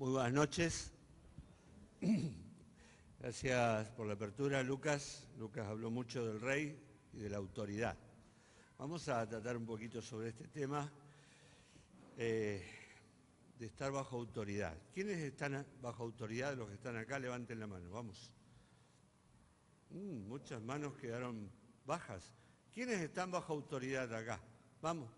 Muy buenas noches. Gracias por la apertura, Lucas. Lucas habló mucho del rey y de la autoridad. Vamos a tratar un poquito sobre este tema de estar bajo autoridad. ¿Quiénes están bajo autoridad? Los que están acá, levanten la mano. Vamos. Muchas manos quedaron bajas. ¿Quiénes están bajo autoridad acá? Vamos.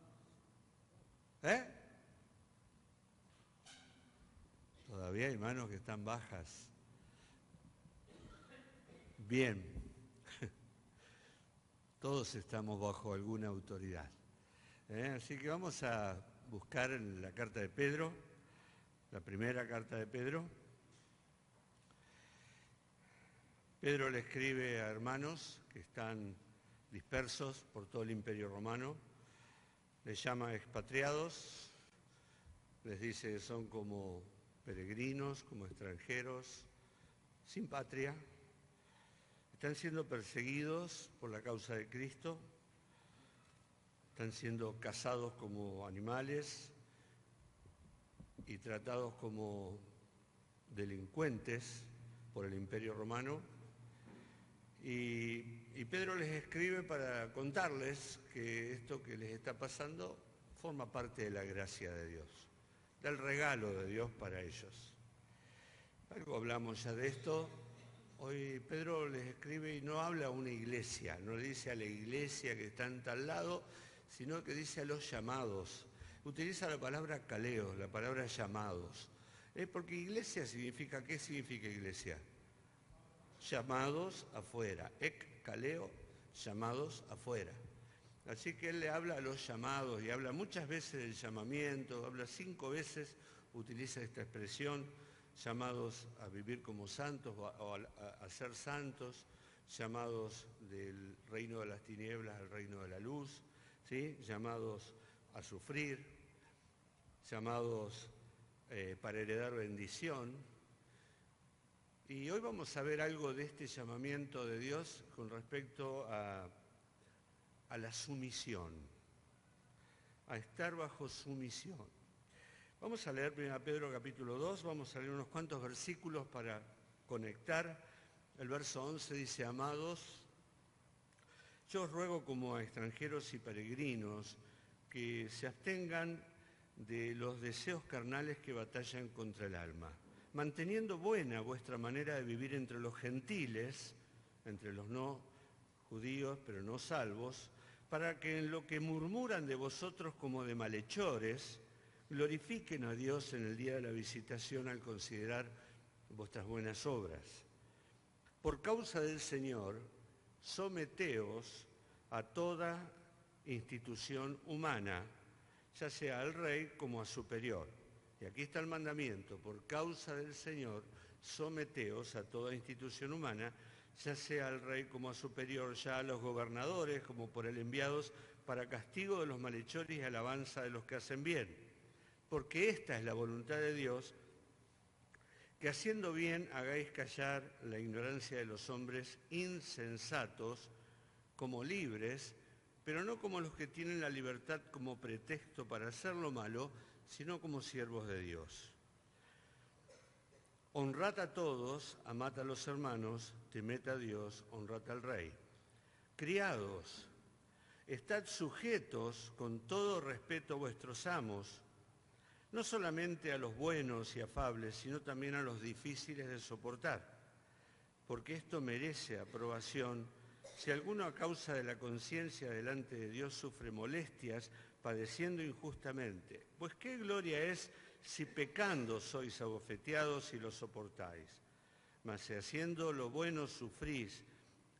Todavía hay manos que están bajas. Bien. Todos estamos bajo alguna autoridad. Así que vamos a buscar en la carta de Pedro, la primera carta de Pedro. Pedro le escribe a hermanos que están dispersos por todo el Imperio Romano, les llama expatriados, les dice que son como peregrinos, como extranjeros, sin patria, están siendo perseguidos por la causa de Cristo, están siendo cazados como animales y tratados como delincuentes por el Imperio Romano. Y Pedro les escribe para contarles que esto que les está pasando forma parte de la gracia de Dios, del regalo de Dios para ellos. Algo hablamos ya de esto. Hoy Pedro les escribe y no habla a una iglesia, no le dice a la iglesia que está en tal lado, sino que dice a los llamados. Utiliza la palabra kaleo, la palabra llamados. Porque iglesia significa, ¿qué significa iglesia? Llamados afuera. Kaleo, llamados afuera. Así que él le habla a los llamados y habla muchas veces del llamamiento, habla 5 veces, utiliza esta expresión, llamados a vivir como santos o a ser santos, llamados del reino de las tinieblas al reino de la luz, ¿sí? Llamados a sufrir, llamados para heredar bendición. Y hoy vamos a ver algo de este llamamiento de Dios con respecto a la sumisión, a estar bajo sumisión. Vamos a leer 1 Pedro capítulo 2, vamos a leer unos cuantos versículos para conectar. El verso 11 dice: amados, yo os ruego como a extranjeros y peregrinos que se abstengan de los deseos carnales que batallan contra el alma, manteniendo buena vuestra manera de vivir entre los gentiles, entre los no judíos, pero no salvos, para que en lo que murmuran de vosotros como de malhechores, glorifiquen a Dios en el día de la visitación al considerar vuestras buenas obras. Por causa del Señor, someteos a toda institución humana, ya sea al rey como a superior. Y aquí está el mandamiento: por causa del Señor, someteos a toda institución humana, ya sea al rey como a superior, ya a los gobernadores como por él enviados, para castigo de los malhechores y alabanza de los que hacen bien. Porque esta es la voluntad de Dios, que haciendo bien hagáis callar la ignorancia de los hombres insensatos como libres, pero no como los que tienen la libertad como pretexto para hacer lo malo, sino como siervos de Dios. Honrad a todos, amad a los hermanos, temed a Dios, honrad al rey. Criados, estad sujetos con todo respeto a vuestros amos, no solamente a los buenos y afables, sino también a los difíciles de soportar, porque esto merece aprobación si alguno a causa de la conciencia delante de Dios sufre molestias, padeciendo injustamente. Pues qué gloria es si pecando sois abofeteados y lo soportáis. Mas si haciendo lo bueno sufrís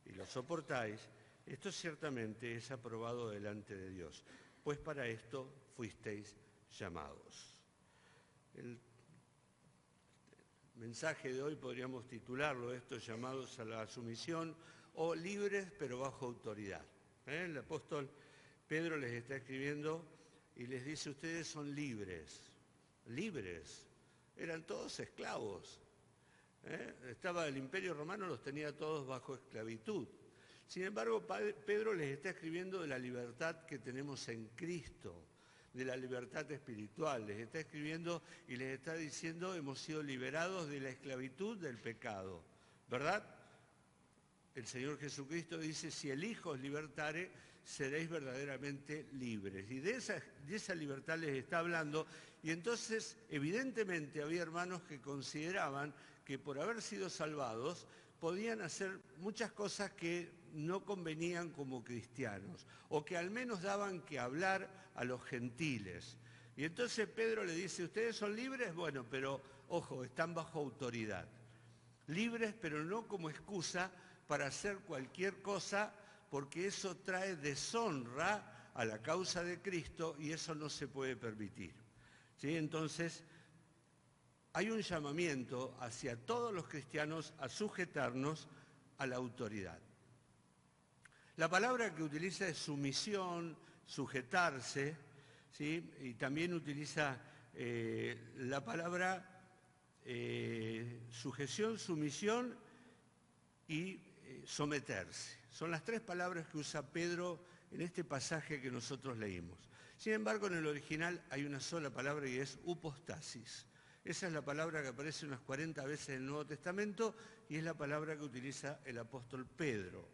y lo soportáis, esto ciertamente es aprobado delante de Dios, pues para esto fuisteis llamados. El mensaje de hoy podríamos titularlo: estos llamados a la sumisión, o libres pero bajo autoridad. El apóstol Pedro les está escribiendo y les dice: ustedes son libres. Libres. Eran todos esclavos. Estaba el Imperio Romano, los tenía todos bajo esclavitud. Sin embargo, Pedro les está escribiendo de la libertad que tenemos en Cristo. de la libertad espiritual. Les está escribiendo y les está diciendo, hemos sido liberados de la esclavitud del pecado, ¿verdad? El Señor Jesucristo dice, si el Hijo os libertare, seréis verdaderamente libres. Y de esa libertad les está hablando. Y entonces, evidentemente, había hermanos que consideraban que por haber sido salvados, podían hacer muchas cosas que no convenían como cristianos, o que al menos daban que hablar a los gentiles. Y entonces Pedro le dice, ¿ustedes son libres? Bueno, pero ojo, están bajo autoridad. Libres, pero no como excusa para hacer cualquier cosa, porque eso trae deshonra a la causa de Cristo y eso no se puede permitir. ¿Sí? Entonces, hay un llamamiento hacia todos los cristianos a sujetarnos a la autoridad. La palabra que utiliza es sumisión, sujetarse, ¿sí? Y también utiliza la palabra sujeción, sumisión y someterse. Son las tres palabras que usa Pedro en este pasaje que nosotros leímos. Sin embargo, en el original hay una sola palabra y es upostasis. Esa es la palabra que aparece unas 40 veces en el Nuevo Testamento y es la palabra que utiliza el apóstol Pedro.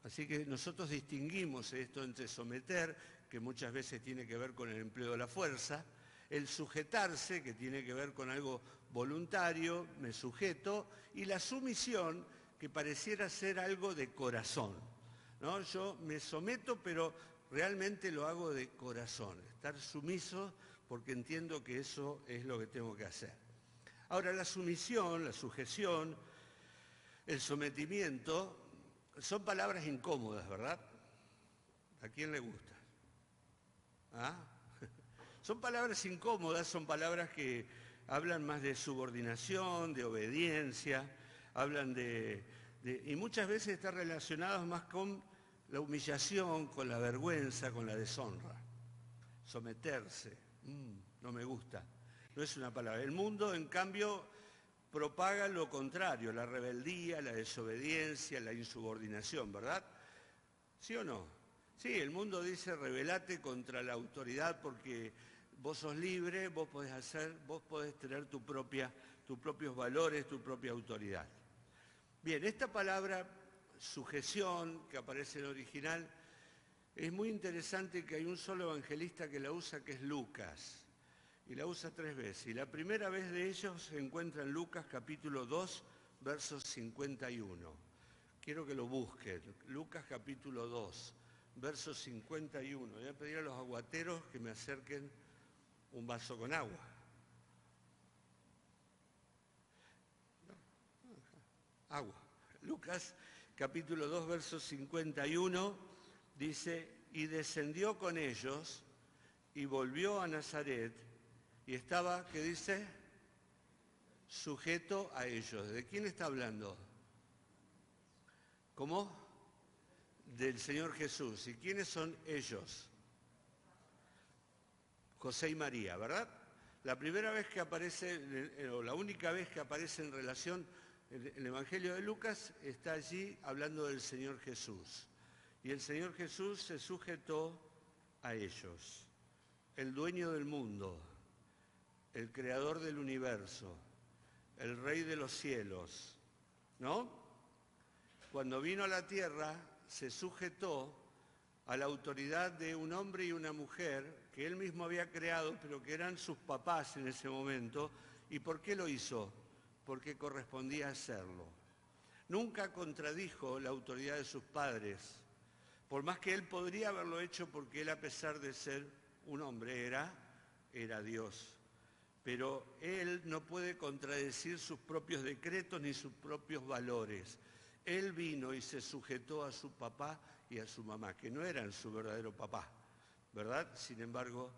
Así que nosotros distinguimos esto entre someter, que muchas veces tiene que ver con el empleo de la fuerza, el sujetarse, que tiene que ver con algo voluntario, me sujeto, y la sumisión, que pareciera ser algo de corazón, ¿no? Yo me someto, pero realmente lo hago de corazón, estar sumiso porque entiendo que eso es lo que tengo que hacer. Ahora, la sumisión, la sujeción, el sometimiento, son palabras incómodas, ¿verdad? ¿A quién le gusta? ¿Ah? Son palabras incómodas, son palabras que hablan más de subordinación, de obediencia, hablan y muchas veces están relacionadas más con la humillación, con la vergüenza, con la deshonra. Someterse, no me gusta, no es una palabra. El mundo, en cambio, propaga lo contrario, la rebeldía, la desobediencia, la insubordinación, ¿verdad? ¿Sí o no? Sí, el mundo dice rebelate contra la autoridad porque vos sos libre, vos podés tener tus propios valores, tu propia autoridad. Bien, esta palabra sujeción que aparece en el original, es muy interesante que hay un solo evangelista que la usa, que es Lucas, y la usa 3 veces. Y la primera vez de ellos se encuentra en Lucas capítulo 2, versos 51. Quiero que lo busquen, Lucas capítulo 2, versos 51. Voy a pedir a los aguateros que me acerquen un vaso con agua. Agua. Lucas capítulo 2, verso 51, dice, y descendió con ellos y volvió a Nazaret y estaba, ¿qué dice? Sujeto a ellos. ¿De quién está hablando? ¿Cómo? Del Señor Jesús. ¿Y quiénes son ellos? José y María, ¿verdad? La primera vez que aparece, o la única vez que aparece en relación el Evangelio de Lucas, está allí hablando del Señor Jesús. Y el Señor Jesús se sujetó a ellos. El dueño del mundo, el creador del universo, el rey de los cielos, ¿no? Cuando vino a la tierra, se sujetó a la autoridad de un hombre y una mujer que él mismo había creado, pero que eran sus papás en ese momento. ¿Y por qué lo hizo? Porque correspondía hacerlo. Nunca contradijo la autoridad de sus padres, por más que él podría haberlo hecho porque él, a pesar de ser un hombre, era Dios. Pero él no puede contradecir sus propios decretos ni sus propios valores. Él vino y se sujetó a su papá y a su mamá, que no eran su verdadero papá, ¿verdad? Sin embargo,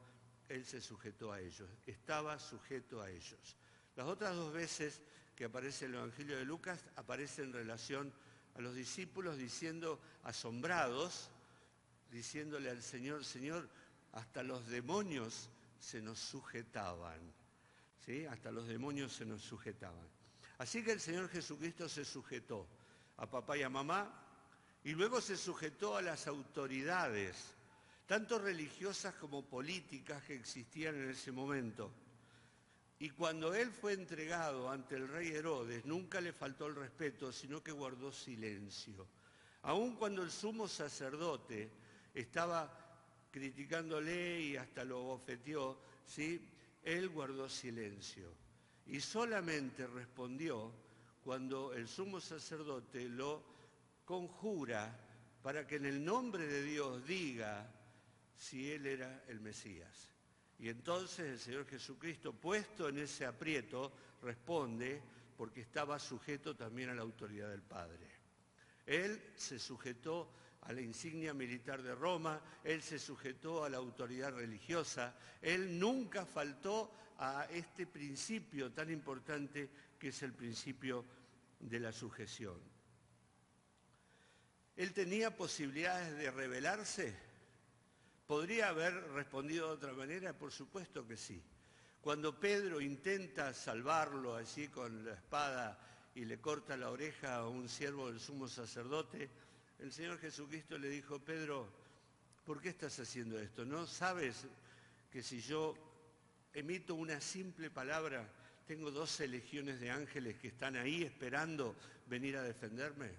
él se sujetó a ellos, estaba sujeto a ellos. Las otras 2 veces que aparece el Evangelio de Lucas, aparece en relación a los discípulos diciendo, asombrados, diciéndole al Señor, Señor, hasta los demonios se nos sujetaban, ¿sí? Hasta los demonios se nos sujetaban. Así que el Señor Jesucristo se sujetó a papá y a mamá, y luego se sujetó a las autoridades. tanto religiosas como políticas que existían en ese momento. Y cuando él fue entregado ante el rey Herodes, nunca le faltó el respeto, sino que guardó silencio. Aun cuando el sumo sacerdote estaba criticándole y hasta lo bofeteó, ¿sí? Él guardó silencio. Y solamente respondió cuando el sumo sacerdote lo conjura para que en el nombre de Dios diga si él era el Mesías. Y entonces el Señor Jesucristo, puesto en ese aprieto, responde porque estaba sujeto también a la autoridad del Padre. Él se sujetó a la insignia militar de Roma, él se sujetó a la autoridad religiosa, él nunca faltó a este principio tan importante que es el principio de la sujeción. ¿Él tenía posibilidades de rebelarse? ¿Podría haber respondido de otra manera? Por supuesto que sí. Cuando Pedro intenta salvarlo allí con la espada y le corta la oreja a un siervo del sumo sacerdote, el Señor Jesucristo le dijo: Pedro, ¿por qué estás haciendo esto? ¿No sabes que si yo emito una simple palabra, tengo 12 legiones de ángeles que están ahí esperando venir a defenderme?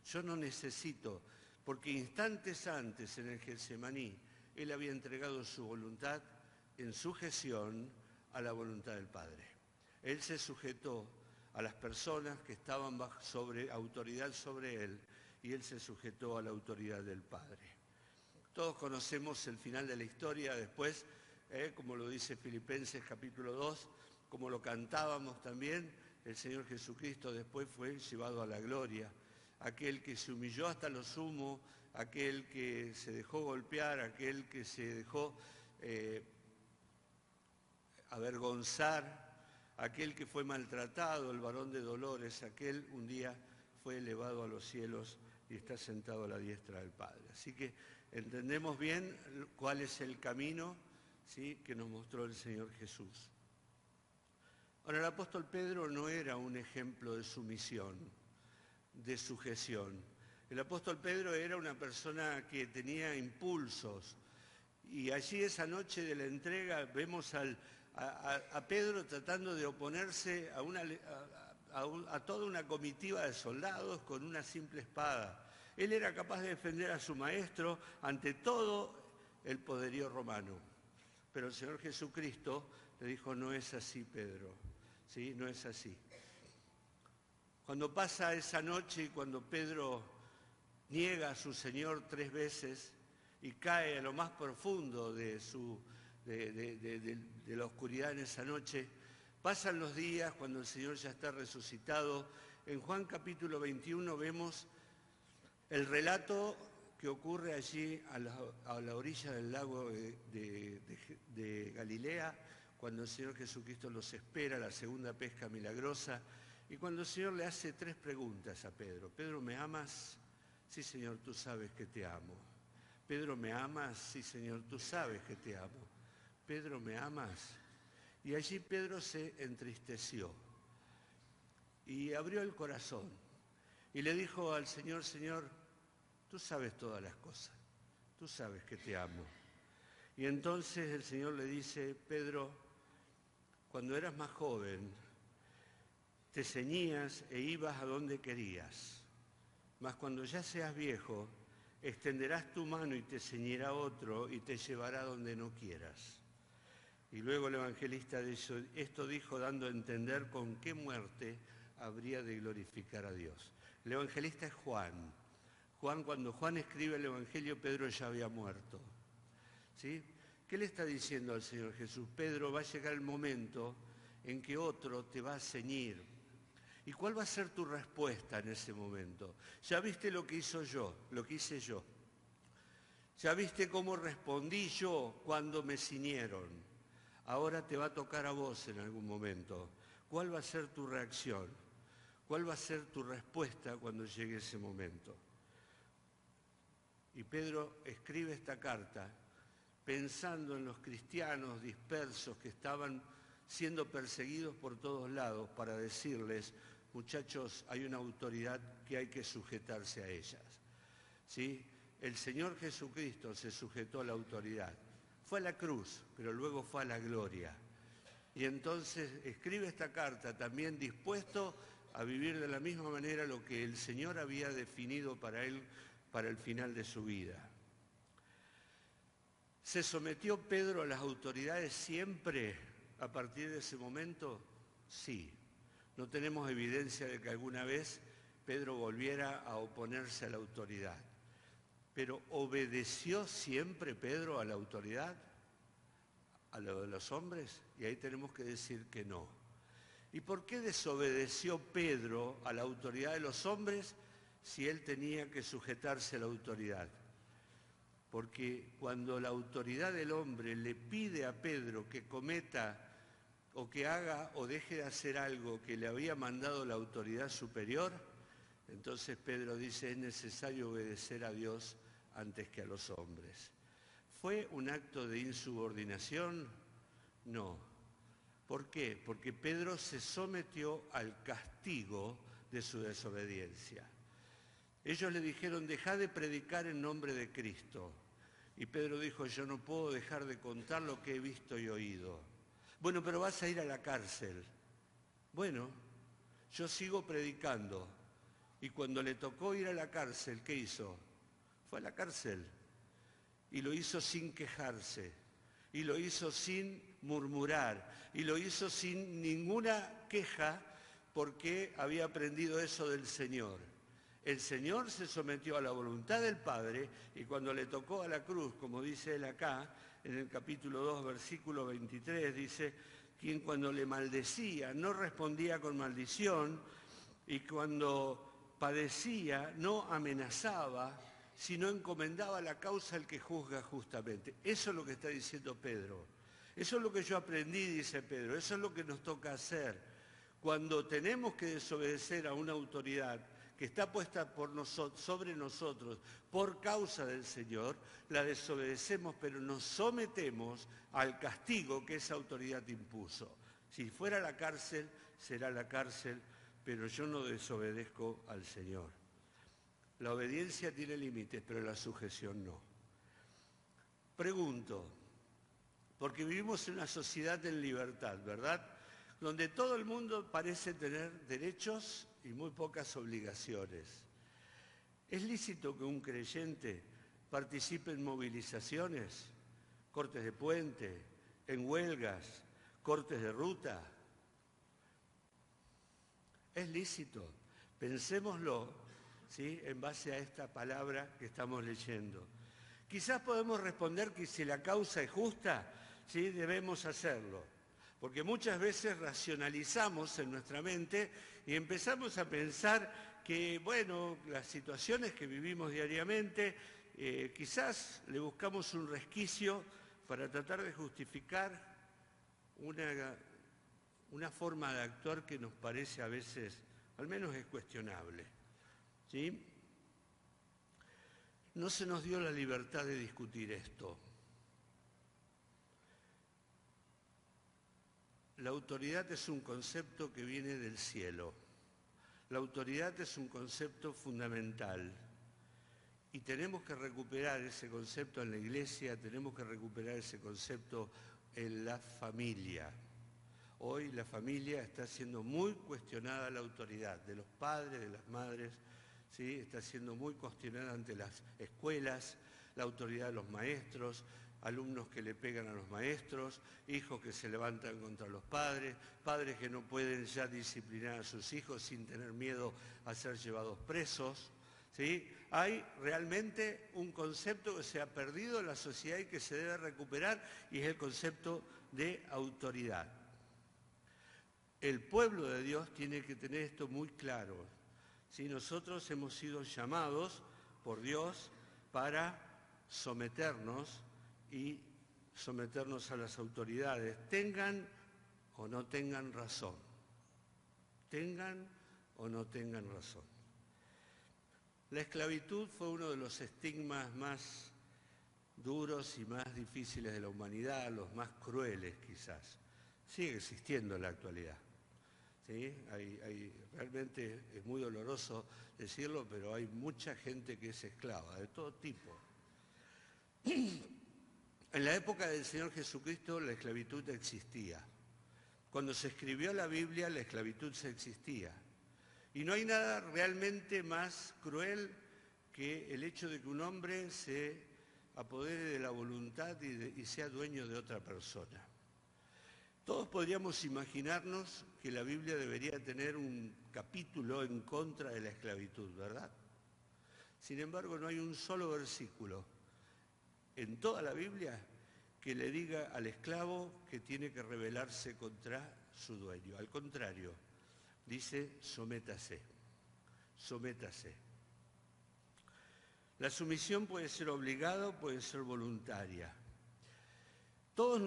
Yo no necesito, porque instantes antes en el Getsemaní, él había entregado su voluntad en sujeción a la voluntad del Padre. Él se sujetó a las personas que estaban bajo autoridad sobre él, y él se sujetó a la autoridad del Padre. Todos conocemos el final de la historia después, como lo dice Filipenses capítulo 2, como lo cantábamos también, el Señor Jesucristo después fue llevado a la gloria. Aquel que se humilló hasta lo sumo, aquel que se dejó golpear, aquel que se dejó avergonzar, aquel que fue maltratado, el varón de dolores, aquel un día fue elevado a los cielos y está sentado a la diestra del Padre. Así que entendemos bien cuál es el camino, ¿sí?, que nos mostró el Señor Jesús. Ahora, el apóstol Pedro no era un ejemplo de sumisión, de sujeción. El apóstol Pedro era una persona que tenía impulsos, y allí esa noche de la entrega vemos a Pedro tratando de oponerse a toda una comitiva de soldados con una simple espada. Él era capaz de defender a su maestro ante todo el poderío romano. Pero el Señor Jesucristo le dijo: no es así, Pedro, ¿sí? No es así. Cuando pasa esa noche y cuando Pedro niega a su Señor 3 veces y cae a lo más profundo de la oscuridad en esa noche, pasan los días cuando el Señor ya está resucitado. En Juan capítulo 21 vemos el relato que ocurre allí a la orilla del lago de Galilea, cuando el Señor Jesucristo los espera, la segunda pesca milagrosa, y cuando el Señor le hace 3 preguntas a Pedro. Pedro, ¿me amas? Sí, Señor, tú sabes que te amo. Pedro, ¿me amas? Sí, Señor, tú sabes que te amo. Pedro, ¿me amas? Y allí Pedro se entristeció y abrió el corazón y le dijo al Señor: Señor, tú sabes todas las cosas, tú sabes que te amo. Y entonces el Señor le dice: Pedro, cuando eras más joven, te ceñías e ibas a donde querías, mas cuando ya seas viejo, extenderás tu mano y te ceñirá otro y te llevará donde no quieras. Y luego el evangelista esto dijo dando a entender con qué muerte habría de glorificar a Dios. El evangelista es Juan. Cuando Juan escribe el evangelio, Pedro ya había muerto, ¿sí? ¿Qué le está diciendo al Señor Jesús? Pedro, va a llegar el momento en que otro te va a ceñir. ¿Y cuál va a ser tu respuesta en ese momento? Ya viste lo que hice yo. Ya viste cómo respondí yo cuando me ciñeron. Ahora te va a tocar a vos en algún momento. ¿Cuál va a ser tu reacción? ¿Cuál va a ser tu respuesta cuando llegue ese momento? Y Pedro escribe esta carta pensando en los cristianos dispersos que estaban siendo perseguidos por todos lados, para decirles: muchachos, hay una autoridad que hay que sujetarse a ellas, ¿sí? el Señor Jesucristo se sujetó a la autoridad. Fue a la cruz, pero luego fue a la gloria. Y entonces escribe esta carta también dispuesto a vivir de la misma manera lo que el Señor había definido para él para el final de su vida. ¿Se sometió Pedro a las autoridades siempre a partir de ese momento? Sí. No tenemos evidencia de que alguna vez Pedro volviera a oponerse a la autoridad. Pero ¿obedeció siempre Pedro a la autoridad? ¿A lo de los hombres? Y ahí tenemos que decir que no. ¿Y por qué desobedeció Pedro a la autoridad de los hombres si él tenía que sujetarse a la autoridad? Porque cuando la autoridad del hombre le pide a Pedro que cometa o que haga o deje de hacer algo que le había mandado la autoridad superior, entonces Pedro dice, es necesario obedecer a Dios antes que a los hombres. ¿Fue un acto de insubordinación? No. ¿Por qué? Porque Pedro se sometió al castigo de su desobediencia. Ellos le dijeron, dejá de predicar en nombre de Cristo. Y Pedro dijo, yo no puedo dejar de contar lo que he visto y oído. Bueno, pero vas a ir a la cárcel. Bueno, yo sigo predicando. Y cuando le tocó ir a la cárcel, ¿qué hizo? Fue a la cárcel. Y lo hizo sin quejarse. Y lo hizo sin murmurar. Y lo hizo sin ninguna queja porque había aprendido eso del Señor. El Señor se sometió a la voluntad del Padre y cuando le tocó a la cruz, como dice él acá, en el capítulo 2, versículo 23, dice, quien cuando le maldecía no respondía con maldición y cuando padecía no amenazaba, sino encomendaba la causa al que juzga justamente. Eso es lo que está diciendo Pedro. Eso es lo que yo aprendí, dice Pedro. Eso es lo que nos toca hacer. Cuando tenemos que desobedecer a una autoridad que está puesta sobre nosotros por causa del Señor, la desobedecemos, pero nos sometemos al castigo que esa autoridad impuso. Si fuera la cárcel, será la cárcel, pero yo no desobedezco al Señor. La obediencia tiene límites, pero la sujeción no. Pregunto, porque vivimos en una sociedad en libertad, ¿verdad? Donde todo el mundo parece tener derechos y muy pocas obligaciones. ¿Es lícito que un creyente participe en movilizaciones, cortes de puente, en huelgas, cortes de ruta? Es lícito. Pensémoslo, ¿sí?, en base a esta palabra que estamos leyendo. Quizás podemos responder que si la causa es justa, sí, debemos hacerlo. Porque muchas veces racionalizamos en nuestra mente y empezamos a pensar que, bueno, las situaciones que vivimos diariamente, quizás le buscamos un resquicio para tratar de justificar una forma de actuar que nos parece a veces, al menos es cuestionable, ¿sí? No se nos dio la libertad de discutir esto. La autoridad es un concepto que viene del cielo. La autoridad es un concepto fundamental. Y tenemos que recuperar ese concepto en la iglesia, tenemos que recuperar ese concepto en la familia. Hoy la familia está siendo muy cuestionada la autoridad de los padres, de las madres, ¿sí? Está siendo muy cuestionada ante las escuelas, la autoridad de los maestros, alumnos que le pegan a los maestros, hijos que se levantan contra los padres, padres que no pueden ya disciplinar a sus hijos sin tener miedo a ser llevados presos, ¿sí? Hay realmente un concepto que se ha perdido en la sociedad y que se debe recuperar y es el concepto de autoridad. El pueblo de Dios tiene que tener esto muy claro. ¿Sí? Nosotros hemos sido llamados por Dios para someternos y someternos a las autoridades, tengan o no tengan razón. Tengan o no tengan razón. La esclavitud fue uno de los estigmas más duros y más difíciles de la humanidad, los más crueles quizás. Sigue existiendo en la actualidad. ¿sí? Realmente es muy doloroso decirlo, pero hay mucha gente que es esclava, de todo tipo. En la época del Señor Jesucristo la esclavitud existía. Cuando se escribió la Biblia, la esclavitud se existía. Y no hay nada realmente más cruel que el hecho de que un hombre se apodere de la voluntad y sea dueño de otra persona. Todos podríamos imaginarnos que la Biblia debería tener un capítulo en contra de la esclavitud, ¿verdad? Sin embargo, no hay un solo versículo en toda la Biblia que le diga al esclavo que tiene que rebelarse contra su dueño. Al contrario, dice, sométase, sométase. La sumisión puede ser obligada o puede ser voluntaria. Para todos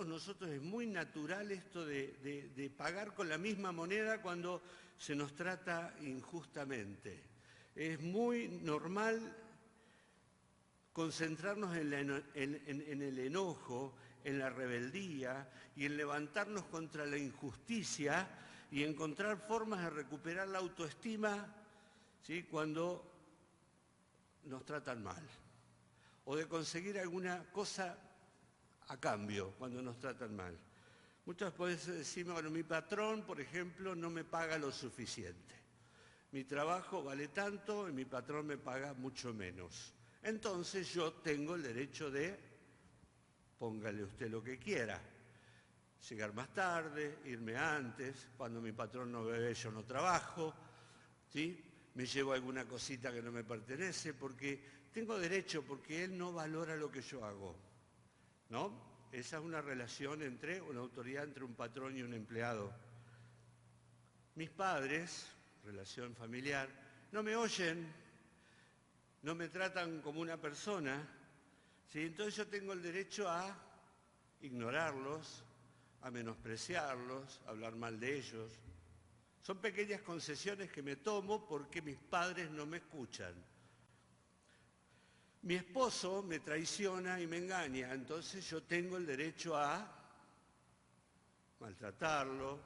nosotros es muy natural esto de pagar con la misma moneda cuando se nos trata injustamente. Es muy normal concentrarnos en el enojo, en la rebeldía y en levantarnos contra la injusticia y encontrar formas de recuperar la autoestima, ¿sí?, cuando nos tratan mal, o de conseguir alguna cosa a cambio cuando nos tratan mal. Muchas veces decimos, bueno, mi patrón, por ejemplo, no me paga lo suficiente. Mi trabajo vale tanto y mi patrón me paga mucho menos. Entonces yo tengo el derecho de, póngale usted lo que quiera, llegar más tarde, irme antes, cuando mi patrón no bebe yo no trabajo, ¿sí? Me llevo alguna cosita que no me pertenece porque tengo derecho, porque él no valora lo que yo hago, ¿no? Esa es una relación una autoridad entre un patrón y un empleado. Mis padres, relación familiar, no me oyen, no me tratan como una persona, ¿sí? Entonces yo tengo el derecho a ignorarlos, a menospreciarlos, a hablar mal de ellos. Son pequeñas concesiones que me tomo porque mis padres no me escuchan. Mi esposo me traiciona y me engaña, entonces yo tengo el derecho a maltratarlo,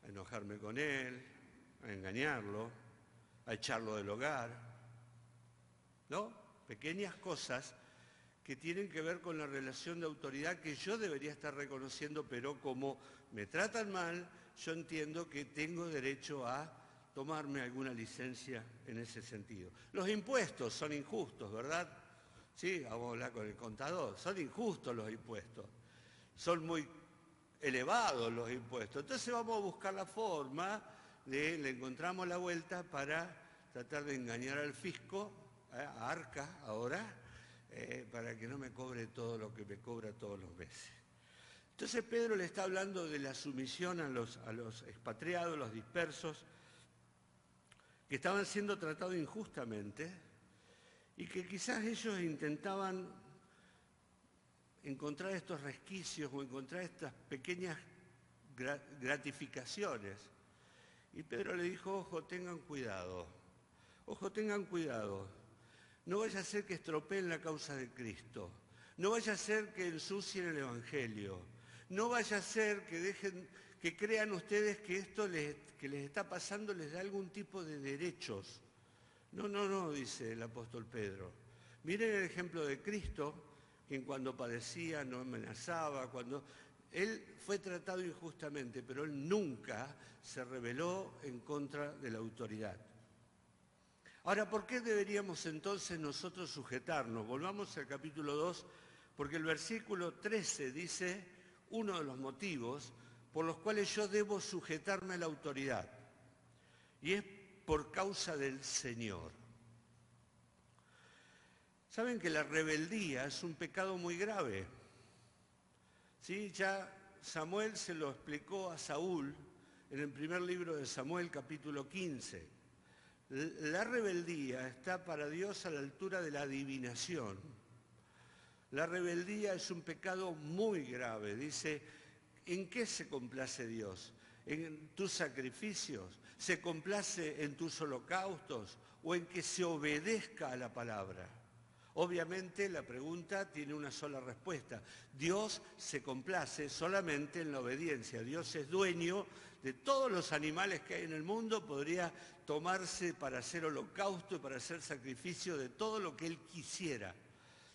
a enojarme con él, a engañarlo, a echarlo del hogar, ¿no? Pequeñas cosas que tienen que ver con la relación de autoridad que yo debería estar reconociendo, pero como me tratan mal, yo entiendo que tengo derecho a tomarme alguna licencia en ese sentido. Los impuestos son injustos, ¿verdad? Sí, vamos a hablar con el contador. Son injustos los impuestos. Son muy elevados los impuestos. Entonces vamos a buscar la forma le encontramos la vuelta para tratar de engañar al fisco, a Arca ahora, para que no me cobre todo lo que me cobra todos los meses. Entonces Pedro le está hablando de la sumisión a los expatriados, los dispersos, que estaban siendo tratados injustamente y que quizás ellos intentaban encontrar estos resquicios o encontrar estas pequeñas gratificaciones. Y Pedro le dijo, ojo, tengan cuidado, no vaya a ser que estropeen la causa de Cristo, no vaya a ser que ensucien el Evangelio, no vaya a ser que crean ustedes que esto que les está pasando les da algún tipo de derechos. No, dice el apóstol Pedro. Miren el ejemplo de Cristo, que cuando padecía no amenazaba, cuando él fue tratado injustamente, pero él nunca se rebeló en contra de la autoridad. Ahora, ¿por qué deberíamos entonces nosotros sujetarnos? Volvamos al capítulo 2, porque el versículo 13 dice uno de los motivos por los cuales yo debo sujetarme a la autoridad, y es por causa del Señor. ¿Saben que la rebeldía es un pecado muy grave? ¿Sí? Ya Samuel se lo explicó a Saúl en el primer libro de Samuel, capítulo 15. La rebeldía está para Dios a la altura de la adivinación. La rebeldía es un pecado muy grave. Dice, ¿en qué se complace Dios? ¿En tus sacrificios? ¿Se complace en tus holocaustos? ¿O en que se obedezca a la palabra? Obviamente la pregunta tiene una sola respuesta. Dios se complace solamente en la obediencia. Dios es dueño de todos los animales que hay en el mundo, podría tomarse para hacer holocausto y para hacer sacrificio de todo lo que Él quisiera.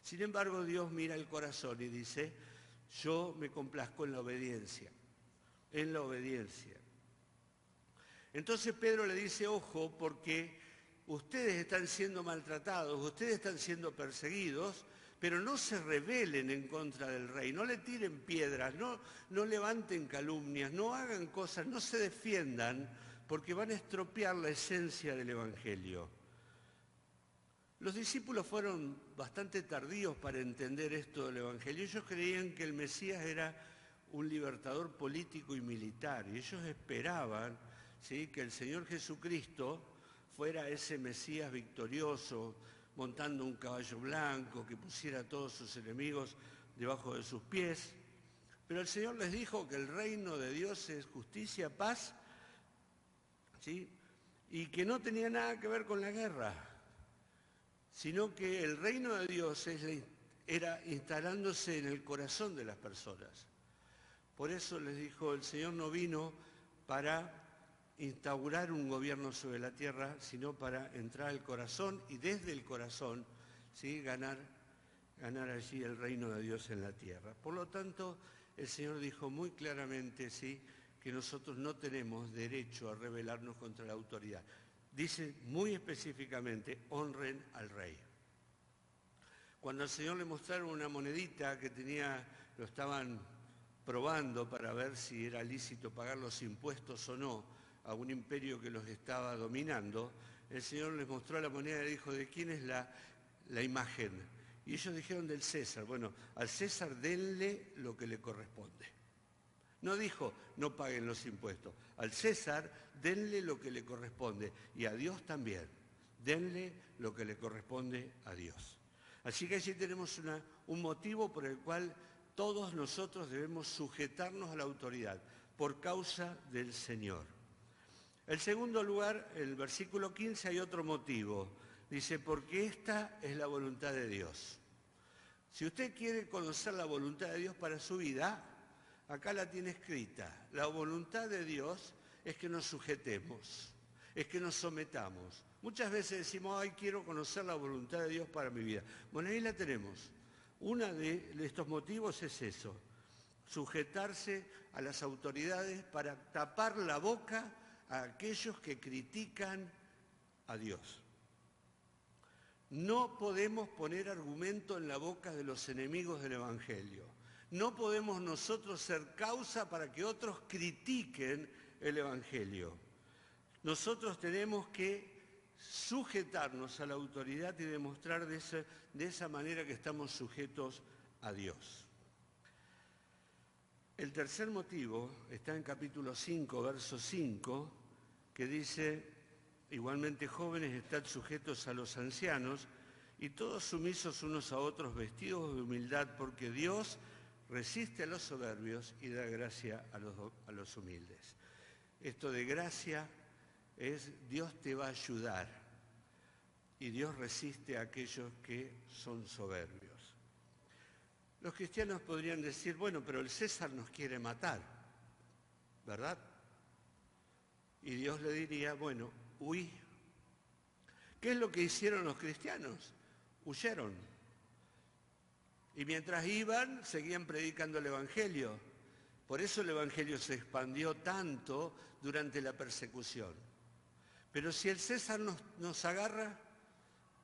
Sin embargo, Dios mira el corazón y dice, yo me complazco en la obediencia, en la obediencia. Entonces Pedro le dice, ojo, porque ustedes están siendo maltratados, ustedes están siendo perseguidos, pero no se rebelen en contra del rey, no le tiren piedras, no levanten calumnias, no hagan cosas, no se defiendan, porque van a estropear la esencia del Evangelio. Los discípulos fueron bastante tardíos para entender esto del Evangelio. Ellos creían que el Mesías era un libertador político y militar, y ellos esperaban, ¿sí?, que el Señor Jesucristo fuera ese Mesías victorioso, montando un caballo blanco, que pusiera a todos sus enemigos debajo de sus pies. Pero el Señor les dijo que el reino de Dios es justicia, paz, ¿sí?, y que no tenía nada que ver con la guerra, sino que el reino de Dios era instalándose en el corazón de las personas. Por eso les dijo, el Señor no vino para instaurar un gobierno sobre la tierra, sino para entrar al corazón y desde el corazón, ¿sí?, ganar allí el reino de Dios en la tierra. Por lo tanto, el Señor dijo muy claramente, ¿sí?, que nosotros no tenemos derecho a rebelarnos contra la autoridad. Dice muy específicamente, honren al rey. Cuando al Señor le mostraron una monedita que lo estaban probando para ver si era lícito pagar los impuestos o no a un imperio que los estaba dominando, el Señor les mostró la moneda y dijo, ¿de quién es la imagen? Y ellos dijeron, del César. Bueno, al César denle lo que le corresponde. No dijo, no paguen los impuestos. Al César denle lo que le corresponde. Y a Dios también. Denle lo que le corresponde a Dios. Así que allí tenemos un motivo por el cual todos nosotros debemos sujetarnos a la autoridad, por causa del Señor. En segundo lugar, en el versículo 15 hay otro motivo. Dice, porque esta es la voluntad de Dios. Si usted quiere conocer la voluntad de Dios para su vida, acá la tiene escrita. La voluntad de Dios es que nos sujetemos, es que nos sometamos. Muchas veces decimos, ay, quiero conocer la voluntad de Dios para mi vida. Bueno, ahí la tenemos. Uno de estos motivos es eso, sujetarse a las autoridades para tapar la boca a aquellos que critican a Dios. No podemos poner argumento en la boca de los enemigos del Evangelio. No podemos nosotros ser causa para que otros critiquen el Evangelio. Nosotros tenemos que sujetarnos a la autoridad y demostrar de esa manera que estamos sujetos a Dios. El tercer motivo está en capítulo 5, verso 5, que dice, igualmente jóvenes, estad sujetos a los ancianos y todos sumisos unos a otros, vestidos de humildad, porque Dios resiste a los soberbios y da gracia a los humildes. Esto de gracia es Dios te va a ayudar y Dios resiste a aquellos que son soberbios. Los cristianos podrían decir, bueno, pero el César nos quiere matar, ¿verdad? Y Dios le diría, bueno, huí. ¿Qué es lo que hicieron los cristianos? Huyeron. Y mientras iban, seguían predicando el Evangelio. Por eso el Evangelio se expandió tanto durante la persecución. Pero si el César nos agarra,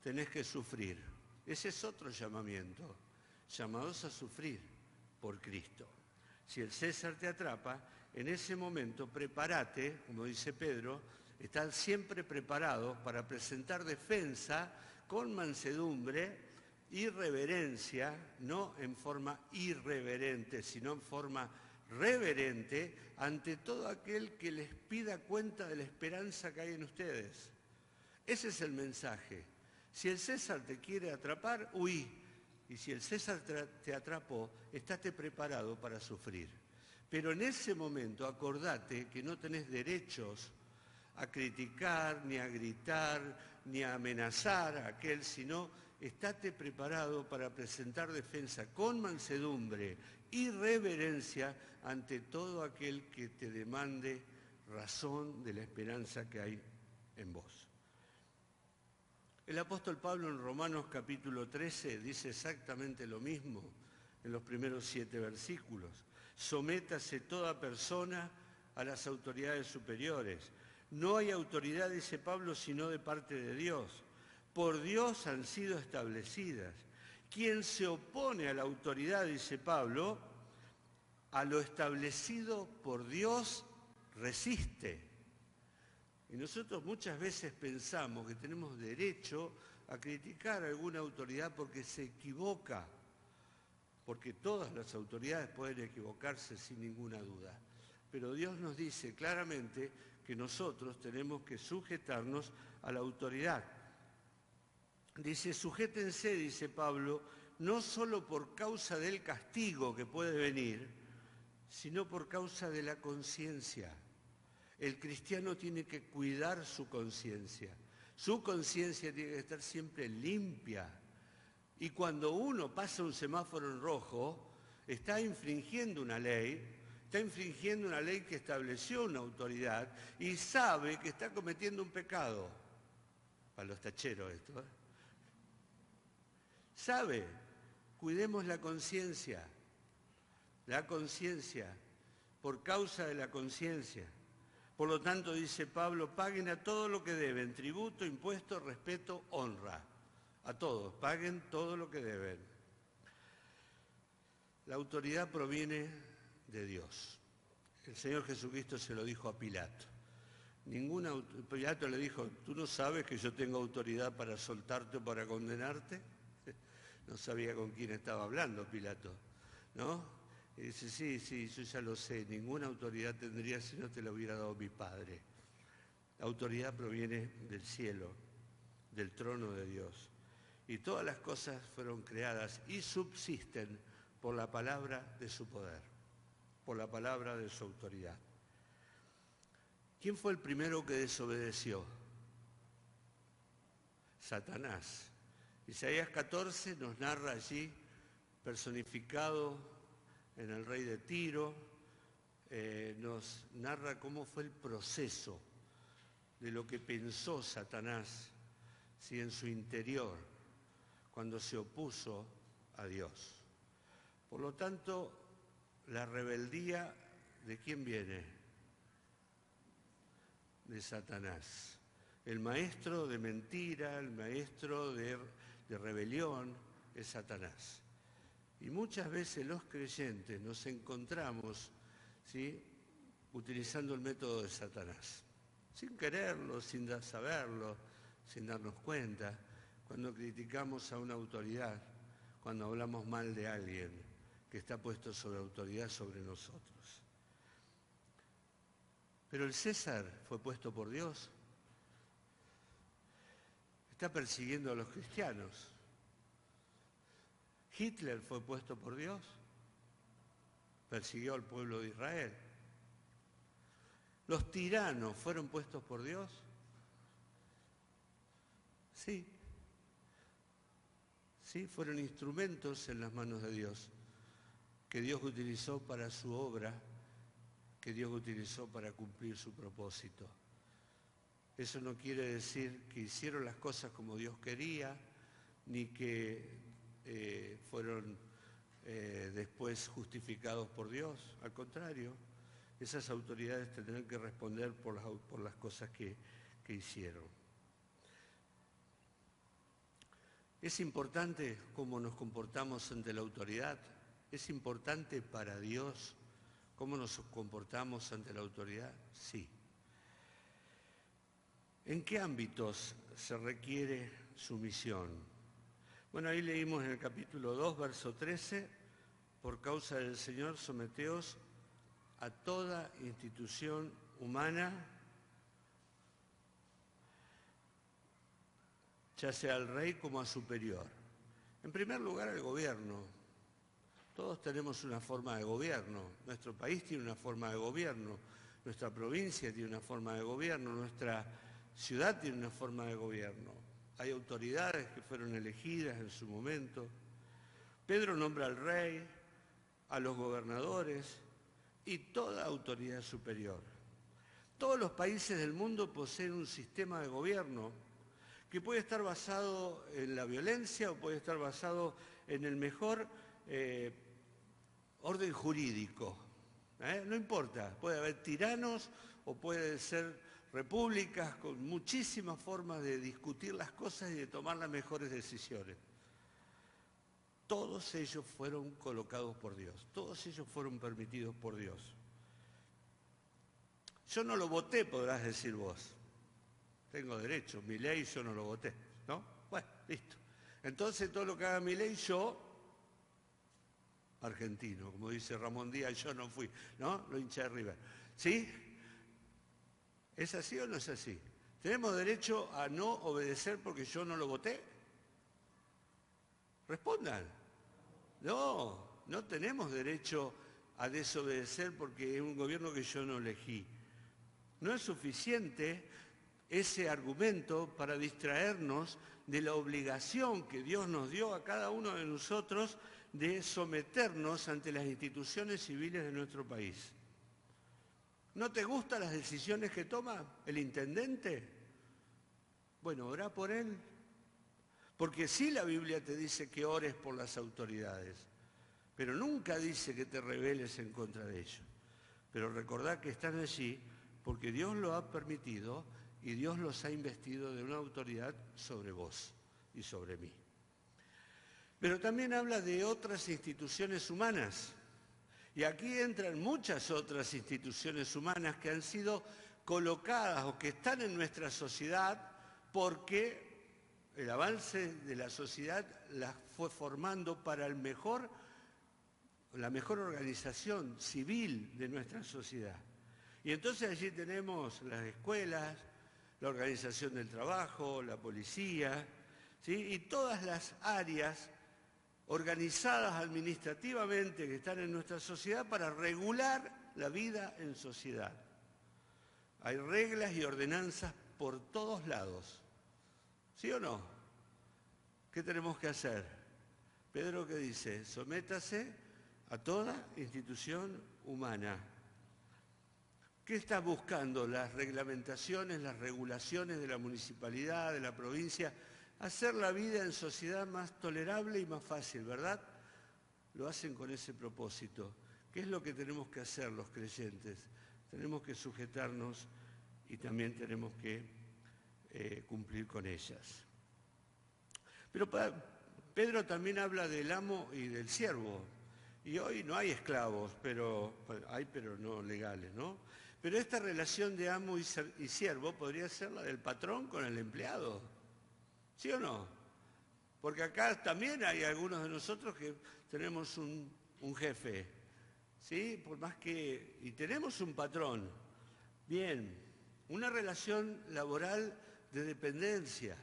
tenés que sufrir. Ese es otro llamamiento. Llamados a sufrir por Cristo. Si el César te atrapa, en ese momento prepárate, como dice Pedro, estás siempre preparado para presentar defensa con mansedumbre y reverencia, no en forma irreverente, sino en forma reverente ante todo aquel que les pida cuenta de la esperanza que hay en ustedes. Ese es el mensaje. Si el César te quiere atrapar, huí. Y si el César te atrapó, estate preparado para sufrir. Pero en ese momento acordate que no tenés derechos a criticar, ni a gritar, ni a amenazar a aquel, sino estate preparado para presentar defensa con mansedumbre y reverencia ante todo aquel que te demande razón de la esperanza que hay en vos. El apóstol Pablo en Romanos capítulo 13 dice exactamente lo mismo en los primeros 7 versículos. Sométase toda persona a las autoridades superiores. No hay autoridad, dice Pablo, sino de parte de Dios. Por Dios han sido establecidas. Quien se opone a la autoridad, dice Pablo, a lo establecido por Dios resiste. Y nosotros muchas veces pensamos que tenemos derecho a criticar a alguna autoridad porque se equivoca, porque todas las autoridades pueden equivocarse sin ninguna duda. Pero Dios nos dice claramente que nosotros tenemos que sujetarnos a la autoridad. Dice, sujétense, dice Pablo, no solo por causa del castigo que puede venir, sino por causa de la conciencia. El cristiano tiene que cuidar su conciencia. Su conciencia tiene que estar siempre limpia. Y cuando uno pasa un semáforo en rojo, está infringiendo una ley que estableció una autoridad y sabe que está cometiendo un pecado. Para los tacheros esto, ¿eh? Sabe, cuidemos la conciencia, por causa de la conciencia. Por lo tanto, dice Pablo, paguen a todo lo que deben, tributo, impuesto, respeto, honra. A todos, paguen todo lo que deben. La autoridad proviene de Dios. El Señor Jesucristo se lo dijo a Pilato. Pilato le dijo, ¿tú no sabes que yo tengo autoridad para soltarte o para condenarte? No sabía con quién estaba hablando Pilato, ¿no? Y dice, sí, yo ya lo sé, ninguna autoridad tendría si no te la hubiera dado mi Padre. La autoridad proviene del cielo, del trono de Dios. Y todas las cosas fueron creadas y subsisten por la palabra de su poder, por la palabra de su autoridad. ¿Quién fue el primero que desobedeció? Satanás. Isaías 14 nos narra allí, personificado en el rey de Tiro, nos narra cómo fue el proceso de lo que pensó Satanás, ¿sí?, en su interior, cuando se opuso a Dios. Por lo tanto, la rebeldía, ¿de quién viene? De Satanás. El maestro de mentira, el maestro de rebelión es Satanás. Y muchas veces los creyentes nos encontramos, ¿sí?, utilizando el método de Satanás, sin quererlo, sin saberlo, sin darnos cuenta, cuando criticamos a una autoridad, cuando hablamos mal de alguien que está puesto sobre autoridad sobre nosotros. Pero el César fue puesto por Dios. Está persiguiendo a los cristianos. Hitler fue puesto por Dios. Persiguió al pueblo de Israel. ¿Los tiranos fueron puestos por Dios? Sí. Sí, fueron instrumentos en las manos de Dios, que Dios utilizó para su obra, que Dios utilizó para cumplir su propósito. Eso no quiere decir que hicieron las cosas como Dios quería, ni que fueron después justificados por Dios. Al contrario, esas autoridades tendrán que responder por las cosas que hicieron. ¿Es importante cómo nos comportamos ante la autoridad? ¿Es importante para Dios cómo nos comportamos ante la autoridad? Sí. ¿En qué ámbitos se requiere sumisión? Bueno, ahí leímos en el capítulo 2, verso 13, por causa del Señor someteos a toda institución humana, ya sea al rey como a superior. En primer lugar, al gobierno. Todos tenemos una forma de gobierno. Nuestro país tiene una forma de gobierno. Nuestra provincia tiene una forma de gobierno. Nuestra ciudad tiene una forma de gobierno. hay autoridades que fueron elegidas en su momento. Pedro nombra al rey, a los gobernadores y toda autoridad superior. Todos los países del mundo poseen un sistema de gobierno que puede estar basado en la violencia o puede estar basado en el mejor orden jurídico. No importa, puede haber tiranos o pueden ser repúblicas con muchísimas formas de discutir las cosas y de tomar las mejores decisiones. Todos ellos fueron colocados por Dios, todos ellos fueron permitidos por Dios. Yo no lo voté, podrás decir vos. Tengo derecho, mi ley yo no lo voté, ¿no? Bueno, listo. Entonces todo lo que haga mi ley yo, argentino, como dice Ramón Díaz, yo no fui, ¿no? Lo hincha de River. ¿Sí? ¿Es así o no es así? ¿Tenemos derecho a no obedecer porque yo no lo voté? Respondan. No, no tenemos derecho a desobedecer porque es un gobierno que yo no elegí. No es suficiente ese argumento para distraernos de la obligación que Dios nos dio a cada uno de nosotros de someternos ante las instituciones civiles de nuestro país. ¿No te gustan las decisiones que toma el intendente? Bueno, orá por él. Porque sí, la Biblia te dice que ores por las autoridades, pero nunca dice que te rebeles en contra de ellos. Pero recordá que están allí porque Dios lo ha permitido y Dios los ha investido de una autoridad sobre vos y sobre mí. Pero también habla de otras instituciones humanas. Y aquí entran muchas otras instituciones humanas que han sido colocadas o que están en nuestra sociedad porque el avance de la sociedad las fue formando para la mejor organización civil de nuestra sociedad. Y entonces allí tenemos las escuelas, la organización del trabajo, la policía, ¿sí? Y todas las áreas organizadas administrativamente que están en nuestra sociedad para regular la vida en sociedad. Hay reglas y ordenanzas por todos lados. ¿Sí o no? ¿Qué tenemos que hacer? Pedro, ¿qué dice? Sométase a toda institución humana. ¿Qué está buscando? Las reglamentaciones, las regulaciones de la municipalidad, de la provincia, hacer la vida en sociedad más tolerable y más fácil, ¿verdad? Lo hacen con ese propósito. ¿Qué es lo que tenemos que hacer los creyentes? Tenemos que sujetarnos y también tenemos que cumplir con ellas. Pero Pedro también habla del amo y del siervo. Y hoy no hay esclavos, pero no legales, ¿no? Pero esta relación de amo y siervo podría ser la del patrón con el empleado. ¿Sí o no? Porque acá también hay algunos de nosotros que tenemos un jefe, ¿sí? Por más que... y tenemos un patrón. Bien, una relación laboral de dependencia.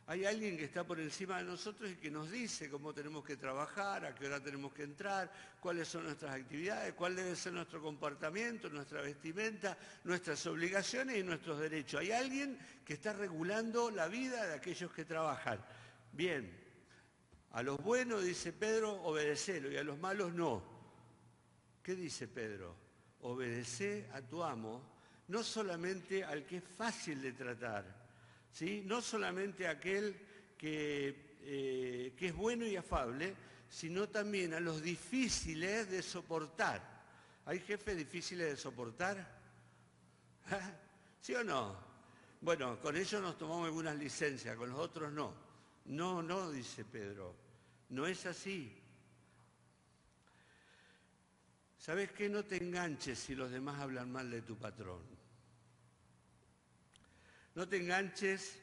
Hay alguien que está por encima de nosotros y que nos dice cómo tenemos que trabajar, a qué hora tenemos que entrar, cuáles son nuestras actividades, cuál debe ser nuestro comportamiento, nuestra vestimenta, nuestras obligaciones y nuestros derechos. Hay alguien que está regulando la vida de aquellos que trabajan. Bien, a los buenos, dice Pedro, obedecelo, y a los malos no. ¿Qué dice Pedro? Obedece a tu amo, no solamente al que es fácil de tratar, ¿sí? No solamente aquel que es bueno y afable, sino también a los difíciles de soportar. ¿Hay jefes difíciles de soportar? ¿Sí o no? Bueno, con ellos nos tomamos algunas licencias, con los otros no. No, dice Pedro, no es así. ¿Sabes qué? No te enganches si los demás hablan mal de tu patrón. No te enganches,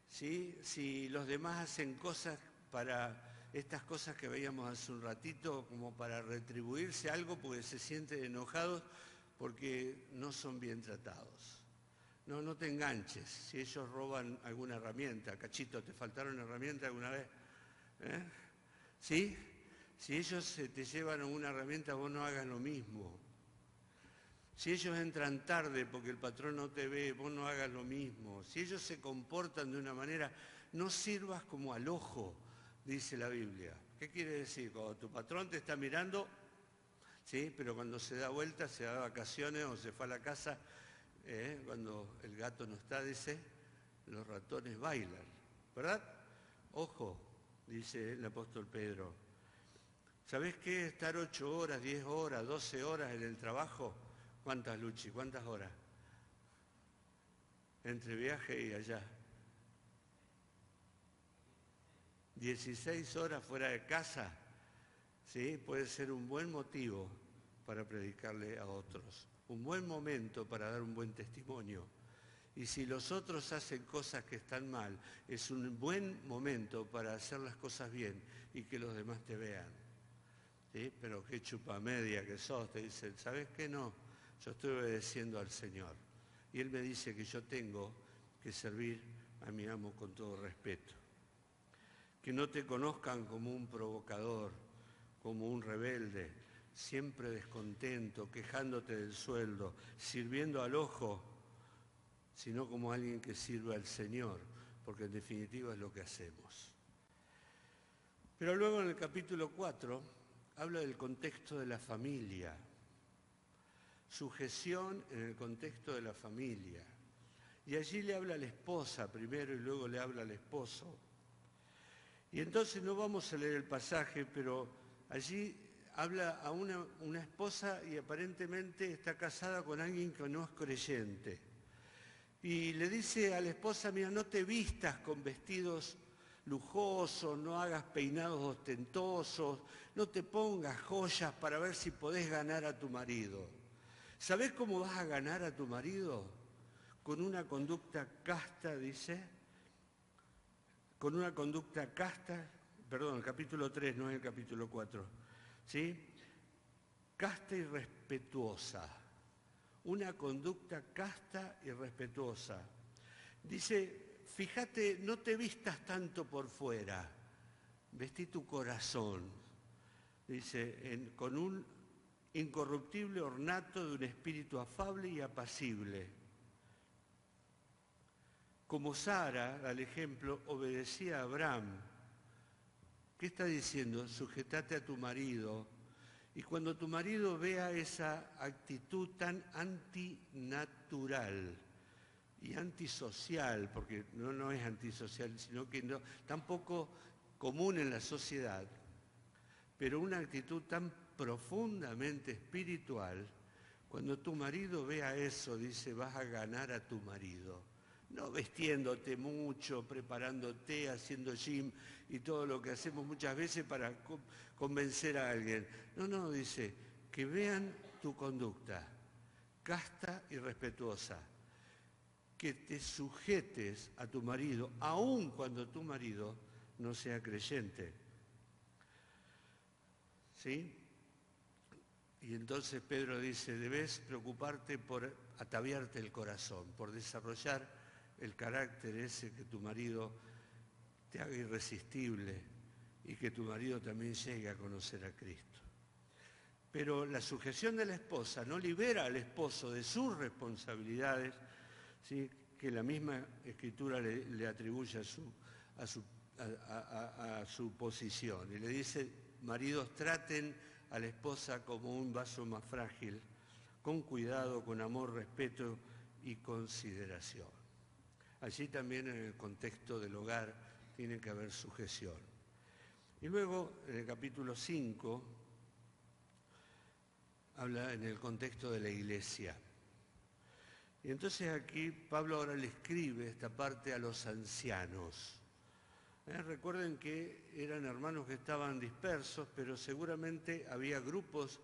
¿sí? Si los demás hacen cosas para estas cosas que veíamos hace un ratito, como para retribuirse algo porque se sienten enojados porque no son bien tratados. No te enganches si ellos roban alguna herramienta. Cachito, ¿te faltaron herramientas alguna vez? ¿Sí? Si ellos te llevan una herramienta, vos no hagas lo mismo. Si ellos entran tarde porque el patrón no te ve, vos no hagas lo mismo. Si ellos se comportan de una manera, no sirvas como al ojo, dice la Biblia. ¿Qué quiere decir? Cuando tu patrón te está mirando, ¿sí? Pero cuando se da vuelta, se da de vacaciones o se fue a la casa, cuando el gato no está, dice, los ratones bailan, ¿verdad? Ojo, dice el apóstol Pedro. ¿Sabés qué? Estar 8 horas, 10 horas, 12 horas en el trabajo. ¿Cuántas, Luchi? ¿Cuántas horas? Entre viaje y allá. 16 horas fuera de casa, ¿sí? Puede ser un buen motivo para predicarle a otros. Un buen momento para dar un buen testimonio. Y si los otros hacen cosas que están mal, es un buen momento para hacer las cosas bien y que los demás te vean. ¿Sí? Pero qué chupamedia que sos, te dicen, ¿sabes qué? No, yo estoy obedeciendo al Señor. Y Él me dice que yo tengo que servir a mi amo con todo respeto. Que no te conozcan como un provocador, como un rebelde, siempre descontento, quejándote del sueldo, sirviendo al ojo, sino como alguien que sirve al Señor, porque en definitiva es lo que hacemos. Pero luego en el capítulo 4 habla del contexto de la familia, sujeción en el contexto de la familia. Y allí le habla a la esposa primero y luego le habla al esposo. Y entonces no vamos a leer el pasaje, pero allí habla a una esposa y aparentemente está casada con alguien que no es creyente. Y le dice a la esposa, mira, no te vistas con vestidos lujosos, no hagas peinados ostentosos, no te pongas joyas para ver si podés ganar a tu marido. ¿Sabés cómo vas a ganar a tu marido? Con una conducta casta, dice. Con una conducta casta, perdón, el capítulo 3, no es el capítulo 4, ¿sí? Casta y respetuosa. Una conducta casta y respetuosa. Dice, fíjate, no te vistas tanto por fuera, vestí tu corazón. Dice, con un incorruptible ornato de un espíritu afable y apacible. Como Sara, al ejemplo, obedecía a Abraham. ¿Qué está diciendo? Sujetate a tu marido. Y cuando tu marido vea esa actitud tan antinatural y antisocial, porque no es antisocial, sino que no, tampoco común en la sociedad, pero una actitud tan profundamente espiritual, cuando tu marido vea eso, dice, vas a ganar a tu marido. No vestiéndote mucho, preparándote, haciendo gym y todo lo que hacemos muchas veces para convencer a alguien. No, dice, que vean tu conducta, casta y respetuosa. Que te sujetes a tu marido, aun cuando tu marido no sea creyente. ¿Sí? Y entonces Pedro dice, debes preocuparte por ataviarte el corazón, por desarrollar el carácter ese que tu marido te haga irresistible y que tu marido también llegue a conocer a Cristo. Pero la sujeción de la esposa no libera al esposo de sus responsabilidades, ¿sí? Que la misma Escritura le atribuye a su posición. Y le dice, maridos, traten a la esposa como un vaso más frágil, con cuidado, con amor, respeto y consideración. Allí también en el contexto del hogar tiene que haber sujeción. Y luego en el capítulo 5 habla en el contexto de la iglesia. Y entonces aquí Pablo ahora le escribe esta parte a los ancianos. Recuerden que eran hermanos que estaban dispersos, pero seguramente había grupos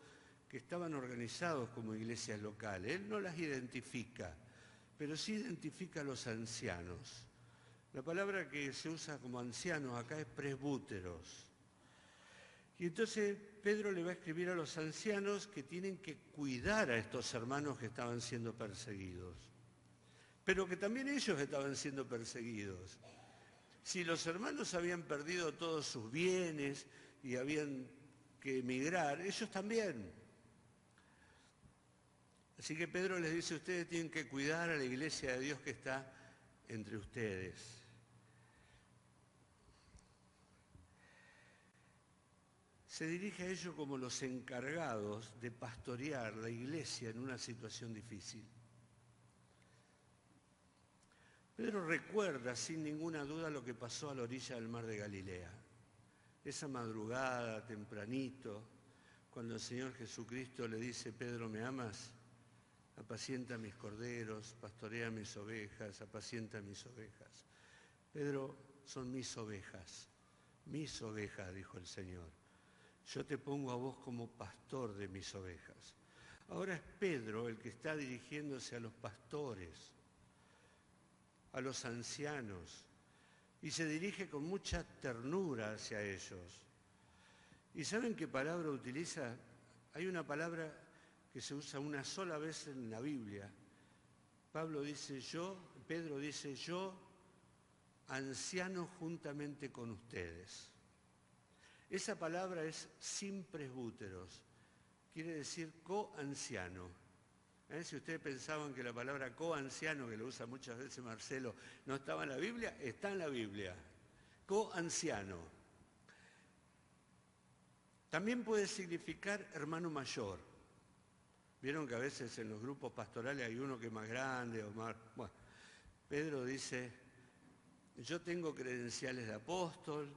que estaban organizados como iglesias locales. Él no las identifica, pero sí identifica a los ancianos. La palabra que se usa como ancianos acá es presbúteros. Y entonces Pedro le va a escribir a los ancianos que tienen que cuidar a estos hermanos que estaban siendo perseguidos, pero que también ellos estaban siendo perseguidos. Si los hermanos habían perdido todos sus bienes y habían que emigrar, ellos también. Así que Pedro les dice, ustedes tienen que cuidar a la iglesia de Dios que está entre ustedes. se dirige a ellos como los encargados de pastorear la iglesia en una situación difícil. Pedro recuerda sin ninguna duda lo que pasó a la orilla del mar de Galilea. Esa madrugada, tempranito, cuando el Señor Jesucristo le dice: Pedro, ¿me amas? Apacienta mis corderos, pastorea mis ovejas, apacienta mis ovejas. Pedro, son mis ovejas, dijo el Señor. Yo te pongo a vos como pastor de mis ovejas. Ahora es Pedro el que está dirigiéndose a los pastores, a los ancianos, y se dirige con mucha ternura hacia ellos. ¿Y saben qué palabra utiliza? Hay una palabra que se usa una sola vez en la Biblia. Pedro dice yo, anciano juntamente con ustedes. Esa palabra es sin presbúteros, quiere decir coanciano. Si ustedes pensaban que la palabra coanciano, que lo usa muchas veces Marcelo, no estaba en la Biblia, está en la Biblia. Coanciano. También puede significar hermano mayor. Vieron que a veces en los grupos pastorales hay uno que es más grande o más... Bueno, Pedro dice: yo tengo credenciales de apóstol,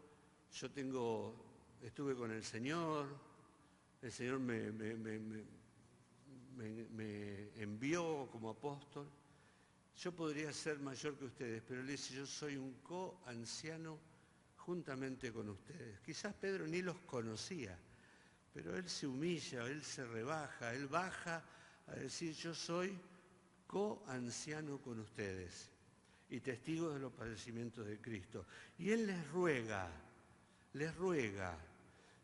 estuve con el Señor me envió como apóstol, yo podría ser mayor que ustedes, pero él dice: yo soy un coanciano juntamente con ustedes. Quizás Pedro ni los conocía, pero él se humilla, él se rebaja, él baja a decir: yo soy coanciano con ustedes y testigo de los padecimientos de Cristo. Y él les ruega.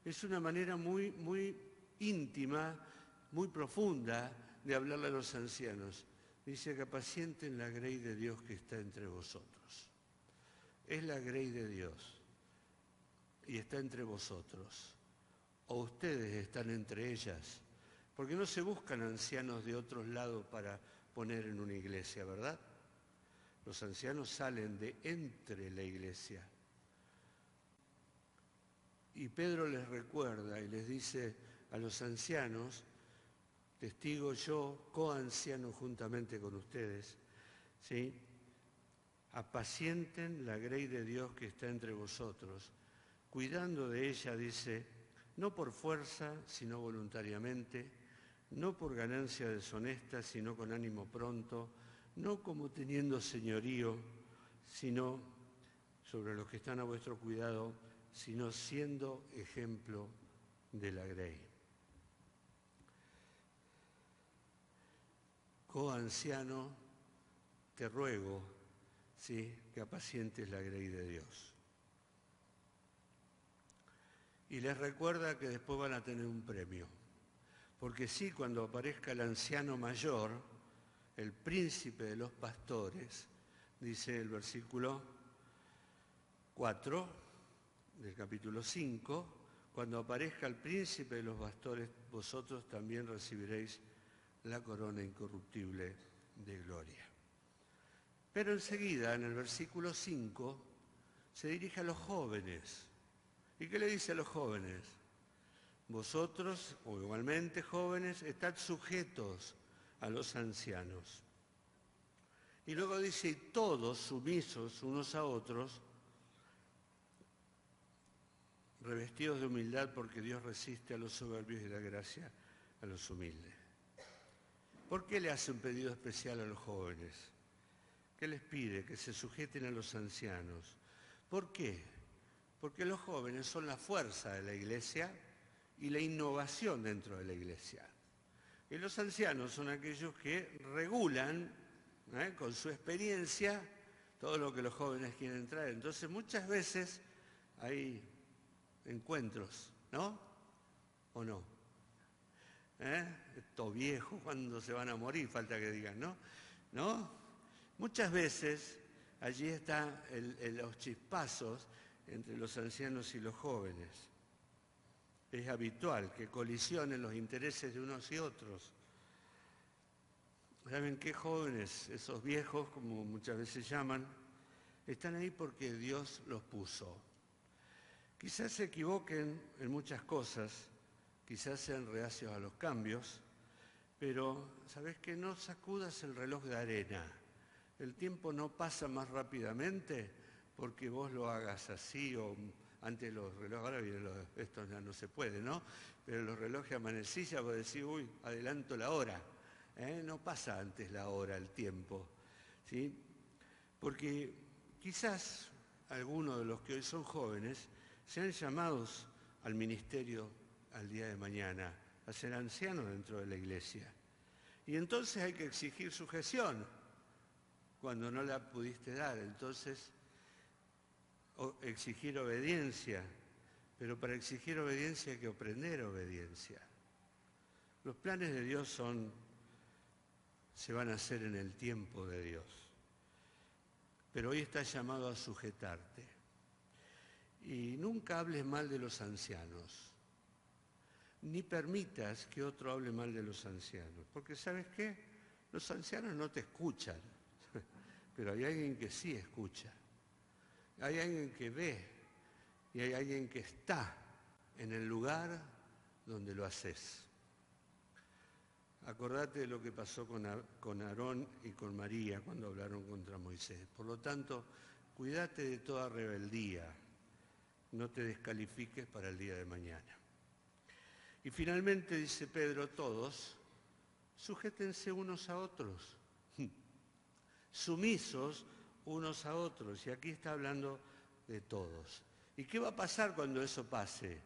Es una manera muy, muy íntima, muy profunda de hablarle a los ancianos. Dice que apacienten la grey de Dios que está entre vosotros. Es la grey de Dios y está entre vosotros. O ustedes están entre ellas. Porque no se buscan ancianos de otros lados para poner en una iglesia, ¿verdad? Los ancianos salen de entre la iglesia. Y Pedro les recuerda y les dice a los ancianos: testigo yo, coanciano juntamente con ustedes, ¿sí? Apacienten la grey de Dios que está entre vosotros, cuidando de ella, dice, no por fuerza, sino voluntariamente, no por ganancia deshonesta, sino con ánimo pronto, no como teniendo señorío, sino sobre los que están a vuestro cuidado, sino siendo ejemplo de la grey. Coanciano, te ruego, ¿sí?, que apacientes la grey de Dios. Y les recuerda que después van a tener un premio. Porque sí, cuando aparezca el anciano mayor, el príncipe de los pastores, dice el versículo 4 del capítulo 5, cuando aparezca el príncipe de los pastores, vosotros también recibiréis la corona incorruptible de gloria. Pero enseguida, en el versículo 5, se dirige a los jóvenes. ¿Y qué le dice a los jóvenes? Vosotros, o igualmente jóvenes, estad sujetos a los ancianos. Y luego dice: y todos sumisos unos a otros, revestidos de humildad, porque Dios resiste a los soberbios y da gracia a los humildes. ¿Por qué le hace un pedido especial a los jóvenes? ¿Qué les pide? Que se sujeten a los ancianos. ¿Por qué? Porque los jóvenes son la fuerza de la iglesia y la innovación dentro de la iglesia. Y los ancianos son aquellos que regulan, con su experiencia, todo lo que los jóvenes quieren traer. Entonces muchas veces hay encuentros, ¿no? ¿O no? Estos viejos, ¿cuándo se van a morir? Falta que digan, ¿no? ¿No? Muchas veces allí están los chispazos entre los ancianos y los jóvenes. Es habitual que colisionen los intereses de unos y otros. ¿Saben qué jóvenes? Esos viejos, como muchas veces llaman, están ahí porque Dios los puso. Quizás se equivoquen en muchas cosas, quizás sean reacios a los cambios, pero ¿sabes qué? No sacudas el reloj de arena. El tiempo no pasa más rápidamente porque vos lo hagas así o antes los relojes, ahora vienen esto ya no se puede, ¿no? Pero los relojes a manecilla vos decís, uy, adelanto la hora. No pasa antes la hora, el tiempo, ¿sí? Porque quizás algunos de los que hoy son jóvenes sean llamados al ministerio al día de mañana, a ser ancianos dentro de la iglesia. Y entonces hay que exigir sujeción cuando no la pudiste dar. Entonces, exigir obediencia. Pero para exigir obediencia hay que aprender obediencia. Los planes de Dios se van a hacer en el tiempo de Dios. Pero hoy estás llamado a sujetarte. Y nunca hables mal de los ancianos. Ni permitas que otro hable mal de los ancianos. Porque ¿sabes qué? Los ancianos no te escuchan. Pero hay alguien que sí escucha. Hay alguien que ve. Y hay alguien que está en el lugar donde lo haces. Acordate de lo que pasó con Aarón y con María cuando hablaron contra Moisés. Por lo tanto, cuídate de toda rebeldía. No te descalifiques para el día de mañana. Y finalmente dice Pedro, todos, sujétense unos a otros. Sumisos unos a otros. Y aquí está hablando de todos. ¿Y qué va a pasar cuando eso pase?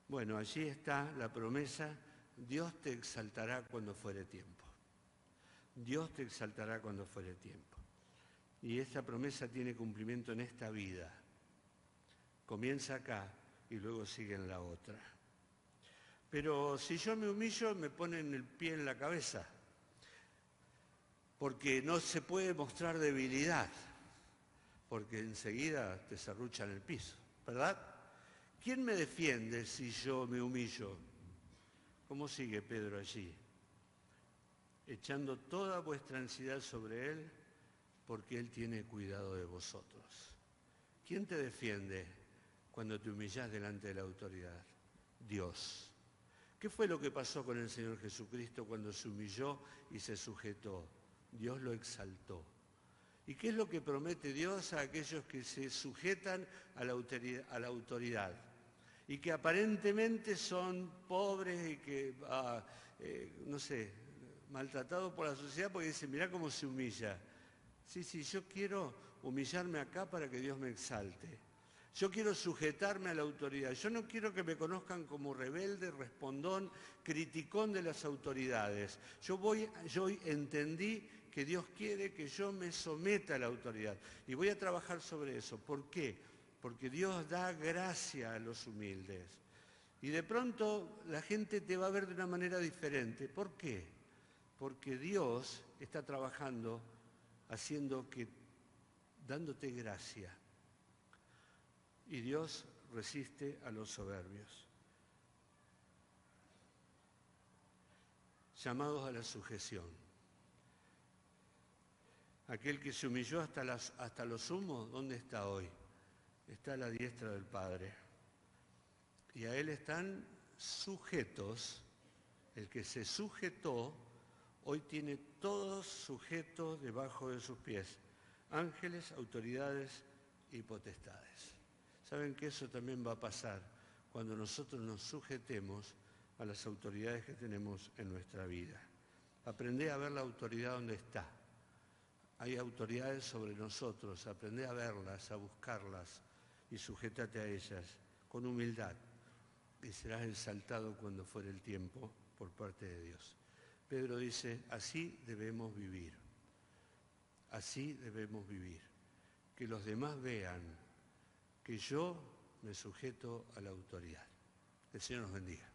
Bueno, allí está la promesa. Dios te exaltará cuando fuere tiempo. Dios te exaltará cuando fuere tiempo. Y esta promesa tiene cumplimiento en esta vida. Comienza acá y luego sigue en la otra. Pero si yo me humillo, me ponen el pie en la cabeza. Porque no se puede mostrar debilidad. Porque enseguida te serruchan el piso, ¿verdad? ¿Quién me defiende si yo me humillo? ¿Cómo sigue Pedro allí? Echando toda vuestra ansiedad sobre Él, porque Él tiene cuidado de vosotros. ¿Quién te defiende cuando te humillás delante de la autoridad? Dios. ¿Qué fue lo que pasó con el Señor Jesucristo cuando se humilló y se sujetó? Dios lo exaltó. ¿Y qué es lo que promete Dios a aquellos que se sujetan a la autoridad? Y que aparentemente son pobres y que, no sé, maltratados por la sociedad porque dicen, mirá cómo se humilla. Sí, yo quiero humillarme acá para que Dios me exalte. Yo quiero sujetarme a la autoridad. Yo no quiero que me conozcan como rebelde, respondón, criticón de las autoridades. Yo entendí que Dios quiere que yo me someta a la autoridad. Y voy a trabajar sobre eso. ¿Por qué? Porque Dios da gracia a los humildes. Y de pronto la gente te va a ver de una manera diferente. ¿Por qué? Porque Dios está trabajando, dándote gracia. Y Dios resiste a los soberbios. Llamados a la sujeción. Aquel que se humilló hasta lo sumo, ¿dónde está hoy? Está a la diestra del Padre. Y a Él están sujetos. El que se sujetó, hoy tiene todos sujetos debajo de sus pies. Ángeles, autoridades y potestades. ¿Saben que eso también va a pasar cuando nosotros nos sujetemos a las autoridades que tenemos en nuestra vida? Aprendé a ver la autoridad donde está. Hay autoridades sobre nosotros, aprendé a verlas, a buscarlas y sujétate a ellas con humildad y serás exaltado cuando fuere el tiempo por parte de Dios. Pedro dice, así debemos vivir, así debemos vivir, que los demás vean que yo me sujeto a la autoridad. El Señor nos bendiga.